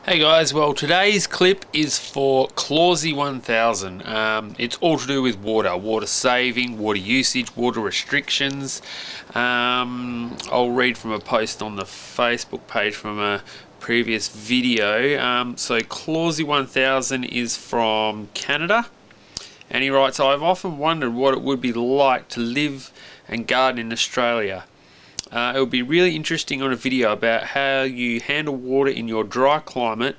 Hey guys, well today's clip is for Clausey 1000. It's all to do with water saving, water usage, water restrictions. I'll read from a post on the Facebook page from a previous video. So Clausey 1000 is from Canada, and he writes, I've often wondered what it would be like to live and garden in Australia. It would be really interesting on a video about how you handle water in your dry climate.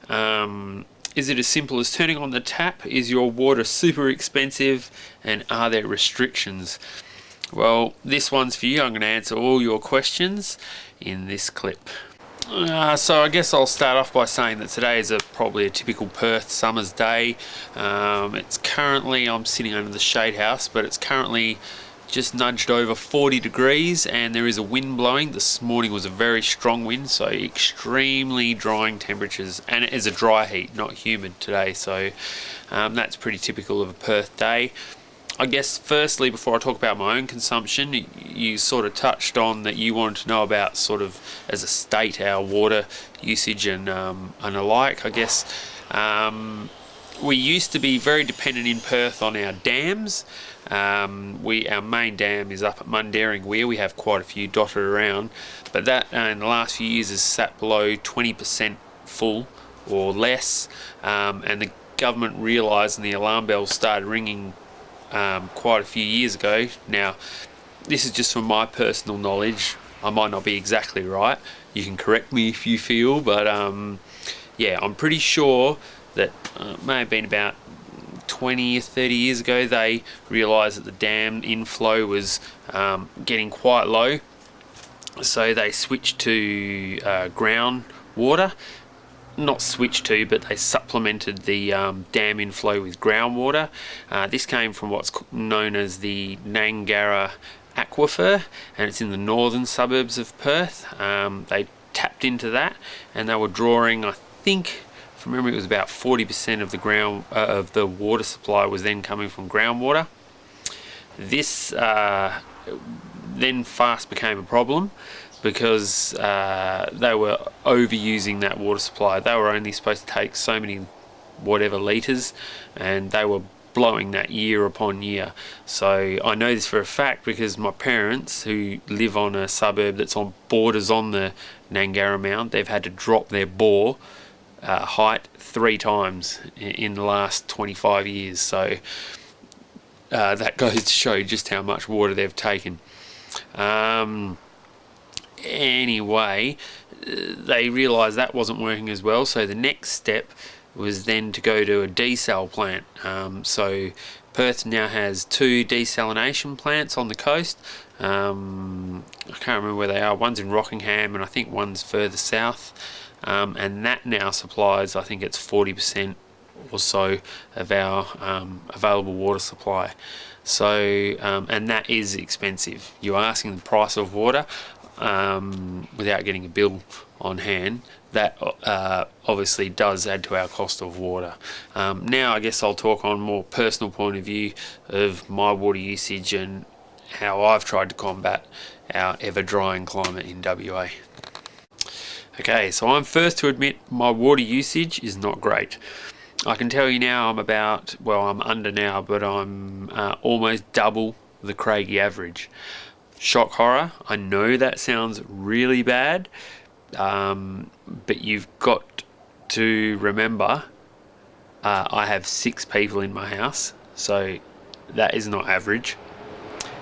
Is it as simple as turning on the tap? Is your water super expensive? And are there restrictions? Well, this one's for you. I'm going to answer all your questions in this clip. So I guess I'll start off by saying that today is probably a typical Perth summer's day. It's currently, I'm sitting under the shade house, but it's currently just nudged over 40 degrees and there is a wind blowing. This morning was a very strong wind, so extremely drying temperatures, and it is a dry heat, not humid today, so that's pretty typical of a Perth day. I guess firstly, before I talk about my own consumption, you sort of touched on that you wanted to know about sort of as a state our water usage and alike. I guess we used to be very dependent in Perth on our dams. Our main dam is up at Mundaring Weir. We have quite a few dotted around, but that in the last few years has sat below 20% full or less, and the government realised and the alarm bells started ringing quite a few years ago. Now, this is just from my personal knowledge. I might not be exactly right. You can correct me if you feel, but yeah, I'm pretty sure that it may have been about 20 or 30 years ago they realised that the dam inflow was getting quite low, so they switched to groundwater. Not switched to, but they supplemented the dam inflow with groundwater. This came from what's known as the Gnangara aquifer, and it's in the northern suburbs of Perth. They tapped into that and they were drawing, I think, from memory, it was about 40% of the of the water supply was then coming from groundwater. This then fast became a problem because they were overusing that water supply. They were only supposed to take so many whatever litres, and they were blowing that year upon year. So I know this for a fact because my parents, who live on a suburb that's on borders on the Gnangara Mount, they've had to drop their bore height 3 times in the last 25 years. So that goes to show just how much water they've taken. Anyway, they realised that wasn't working as well, so the next step was then to go to a desal plant. So Perth now has 2 desalination plants on the coast. I can't remember where they are. One's in Rockingham and I think one's further south. And that now supplies, I think it's 40% or so of our available water supply. So, and that is expensive. You're asking the price of water without getting a bill on hand. That obviously does add to our cost of water. Now I guess I'll talk on a more personal point of view of my water usage and how I've tried to combat our ever-drying climate in WA. Okay, so I'm first to admit my water usage is not great. I can tell you now I'm under now, but I'm almost double the Craigie average. Shock horror, I know that sounds really bad, but you've got to remember I have 6 people in my house, so that is not average.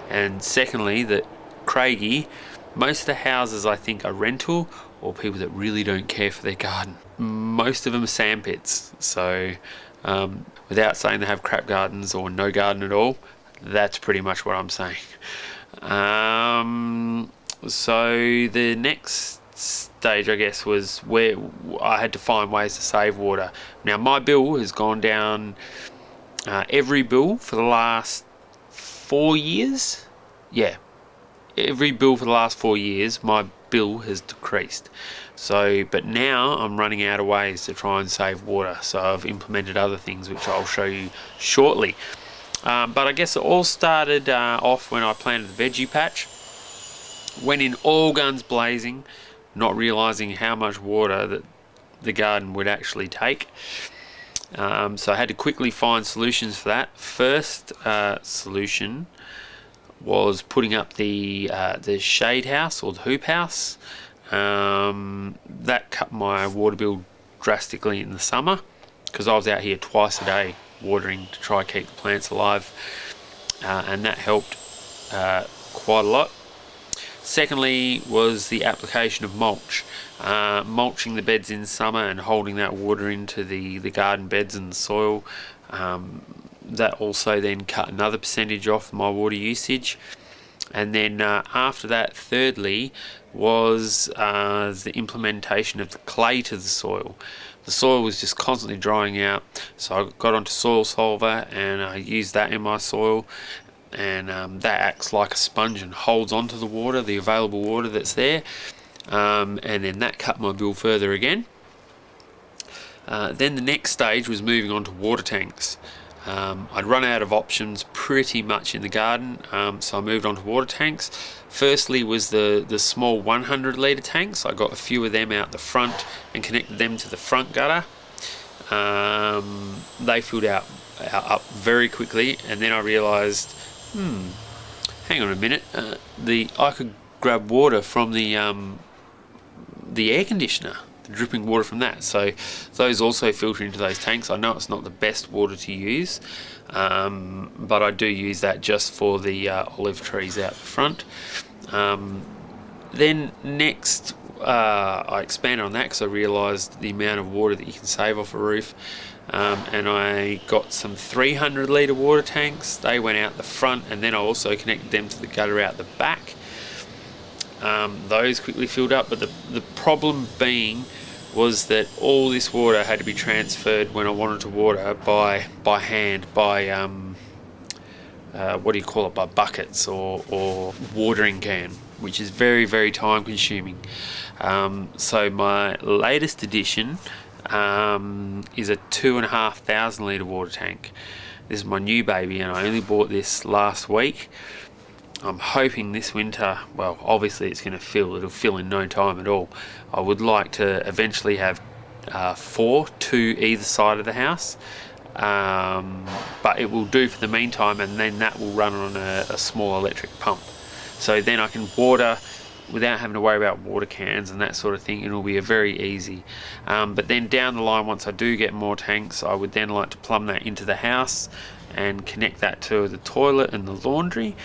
And secondly, that Craigie, most of the houses I think are rental or people that really don't care for their garden. Most of them are sandpits, so without saying they have crap gardens or no garden at all, that's pretty much what I'm saying. So the next stage, I guess, was where I had to find ways to save water. Now my bill has gone down, every bill for the last 4 years. Yeah, every bill for the last 4 years, my bill has decreased. So, but now I'm running out of ways to try and save water. So I've implemented other things, which I'll show you shortly. But I guess it all started off when I planted the veggie patch. Went in all guns blazing, not realising how much water that the garden would actually take. So I had to quickly find solutions for that. First solution was putting up the shade house or the hoop house. That cut my water bill drastically in the summer, because I was out here twice a day watering to try and keep the plants alive, and that helped quite a lot. Secondly was the application of mulch. Mulching the beds in summer and holding that water into the garden beds and the soil. That also then cut another percentage off my water usage. And then after that, thirdly, was the implementation of the clay to the soil. The soil was just constantly drying out, so I got onto Soil Solver and I used that in my soil, and that acts like a sponge and holds onto the water, the available water that's there, and then that cut my bill further again. Then the next stage was moving on to water tanks. I'd run out of options pretty much in the garden, so I moved on to water tanks. Firstly was the small 100 litre tanks. I got a few of them out the front and connected them to the front gutter. They filled up very quickly, and then I realised, hang on a minute, I could grab water from the air conditioner, the dripping water from that. So those also filter into those tanks. I know it's not the best water to use, but I do use that just for the olive trees out the front. Then next I expanded on that because I realised the amount of water that you can save off a roof, and I got some 300 litre water tanks. They went out the front, and then I also connected them to the gutter out the back. Those quickly filled up, but the problem being was that all this water had to be transferred when I wanted to water by hand, by what do you call it, by buckets or watering can, which is very, very time consuming. So my latest addition is a 2,500 litre water tank. This is my new baby, and I only bought this last week. I'm hoping this winter, well, obviously it's going to fill, it'll fill in no time at all. I would like to eventually have 4, 2 either side of the house, but it will do for the meantime, and then that will run on a small electric pump. So then I can water without having to worry about water cans and that sort of thing. It'll be very easy. But then down the line, once I do get more tanks, I would then like to plumb that into the house and connect that to the toilet and the laundry,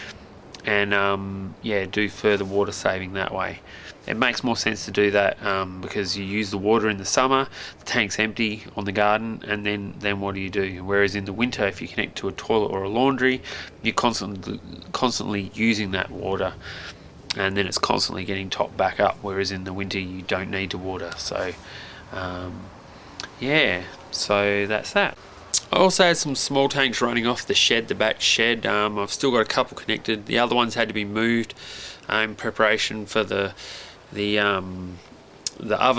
and yeah, do further water saving that way. It makes more sense to do that because you use the water in the summer, the tank's empty on the garden, and then what do you do? Whereas in the winter, if you connect to a toilet or a laundry, you're constantly using that water, and then it's constantly getting topped back up, whereas in the winter you don't need to water. So yeah, so that's that. I also had some small tanks running off the shed, the back shed. I've still got a couple connected. The other ones had to be moved in preparation for the oven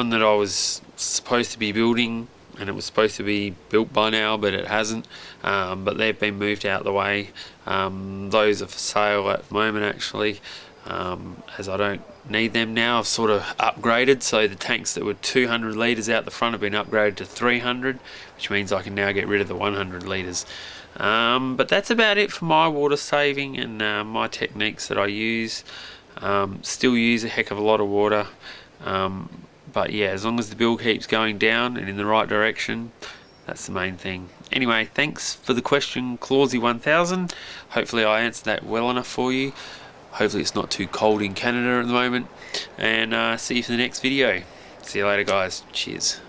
that I was supposed to be building, and it was supposed to be built by now, but it hasn't. But they've been moved out of the way. Those are for sale at the moment, actually, as I don't need them now. I've sort of upgraded, so the tanks that were 200 litres out the front have been upgraded to 300, which means I can now get rid of the 100 litres. But that's about it for my water saving and my techniques that I use. Still use a heck of a lot of water, but yeah, as long as the bill keeps going down and in the right direction, that's the main thing. Anyway, thanks for the question, Clausy1000. Hopefully I answered that well enough for you. Hopefully it's not too cold in Canada at the moment, and see you for the next video. See you later, guys. Cheers.